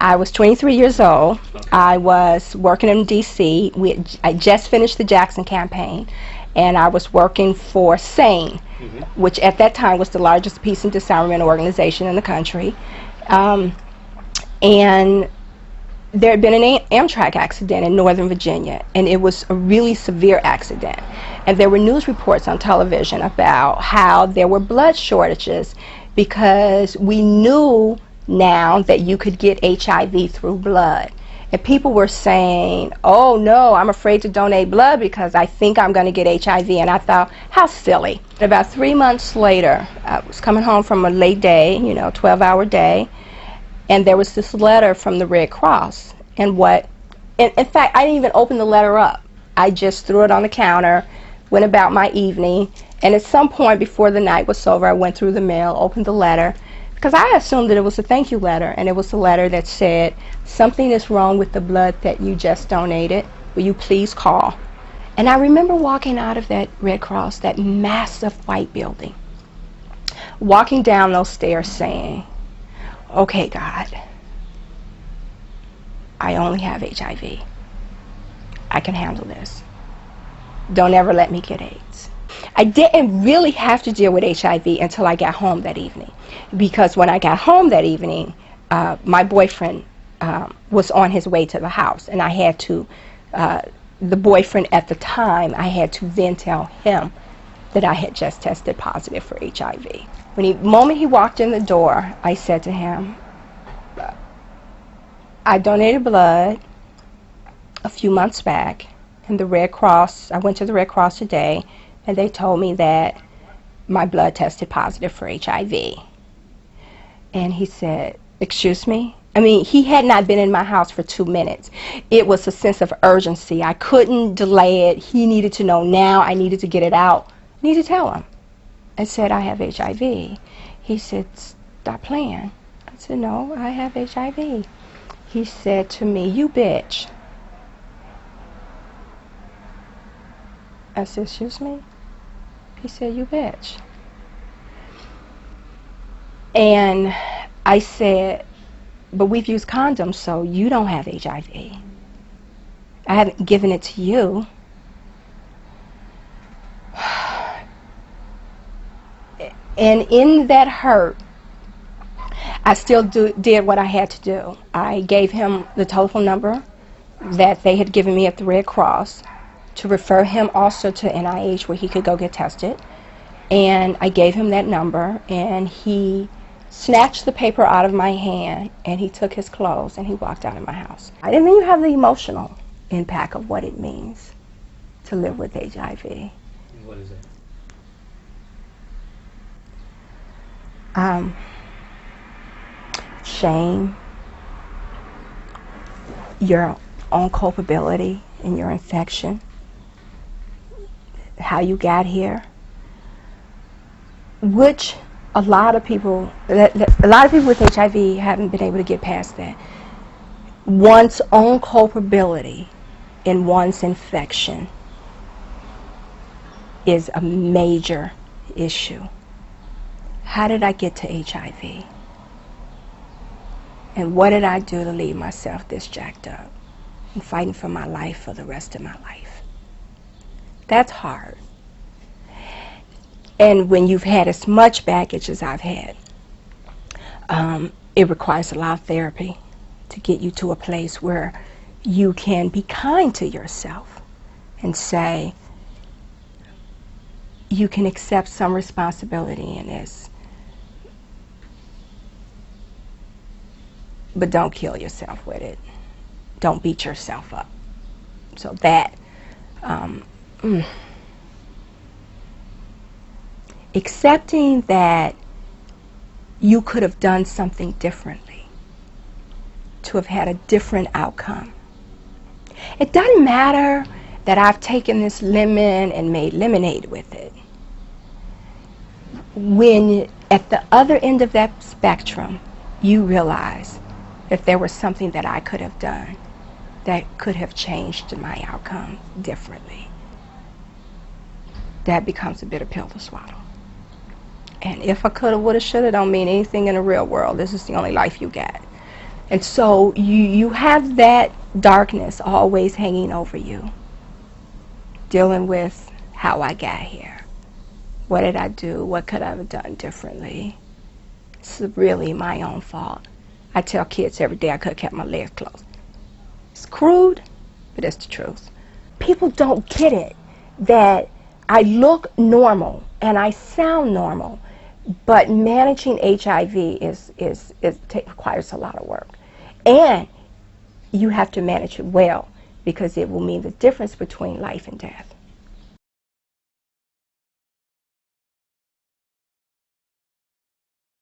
I was 23 years old. Okay. I was working in D.C. I just finished the Jackson campaign, and I was working for SANE, which at that time was the largest peace and disarmament organization in the country. And there had been an Amtrak accident in Northern Virginia, and it was a really severe accident. And there were news reports on television about how there were blood shortages because we knew now that you could get HIV through blood. And people were saying, oh no, I'm afraid to donate blood because I think I'm going to get HIV. And I thought, how silly. About 3 months later, I was coming home from a late day, 12-hour day, and there was this letter from the Red Cross. And in fact, I didn't even open the letter up. I just threw it on the counter, went about my evening, and at some point before the night was over, I went through the mail, opened the letter, because I assumed that it was a thank you letter, and it was a letter that said, something is wrong with the blood that you just donated. Will you please call? And I remember walking out of that Red Cross, that massive white building, walking down those stairs saying, okay, God, I only have HIV. I can handle this. Don't ever let me get AIDS. I didn't really have to deal with HIV until I got home that evening, because when I got home that evening, my boyfriend was on his way to the house, and I had to, the boyfriend at the time, I had to then tell him that I had just tested positive for HIV. The moment he walked in the door, I said to him, I donated blood a few months back, and the Red Cross, I went to the Red Cross today, and they told me that my blood tested positive for HIV. And he said, excuse me? I mean, he had not been in my house for 2 minutes. It was a sense of urgency. I couldn't delay it. He needed to know now. I needed to get it out. I needed to tell him. I said, I have HIV. He said, stop playing. I said, no, I have HIV. He said to me, you bitch. I said, excuse me? He said, you bitch. And I said, but we've used condoms, so you don't have HIV. I haven't given it to you. And in that hurt, I still did what I had to do. I gave him the telephone number that they had given me at the Red Cross to refer him also to NIH where he could go get tested. And I gave him that number, and he snatched the paper out of my hand, and he took his clothes and he walked out of my house. And then you have the emotional impact of what it means to live with HIV. What is it? Shame, your own culpability in your infection, how you got here, which a lot of people with HIV haven't been able to get past that. One's own culpability in one's infection is a major issue. How did I get to HIV? And what did I do to leave myself this jacked up and fighting for my life for the rest of my life? That's hard. And when you've had as much baggage as I've had, it requires a lot of therapy to get you to a place where you can be kind to yourself and say, you can accept some responsibility in this, but don't kill yourself with it. Don't beat yourself up. So that, accepting that you could have done something differently to have had a different outcome. It doesn't matter that I've taken this lemon and made lemonade with it. When at the other end of that spectrum, you realize that there was something that I could have done that could have changed my outcome differently, that becomes a bitter pill to swallow. And if I coulda, woulda, shoulda don't mean anything in the real world. This is the only life you get. And so you have that darkness always hanging over you, dealing with how I got here. What did I do? What could I have done differently? It's really my own fault. I tell kids every day I could have kept my legs closed. It's crude, but it's the truth. People don't get it, that I look normal and I sound normal, but managing HIV requires a lot of work. And you have to manage it well, because it will mean the difference between life and death.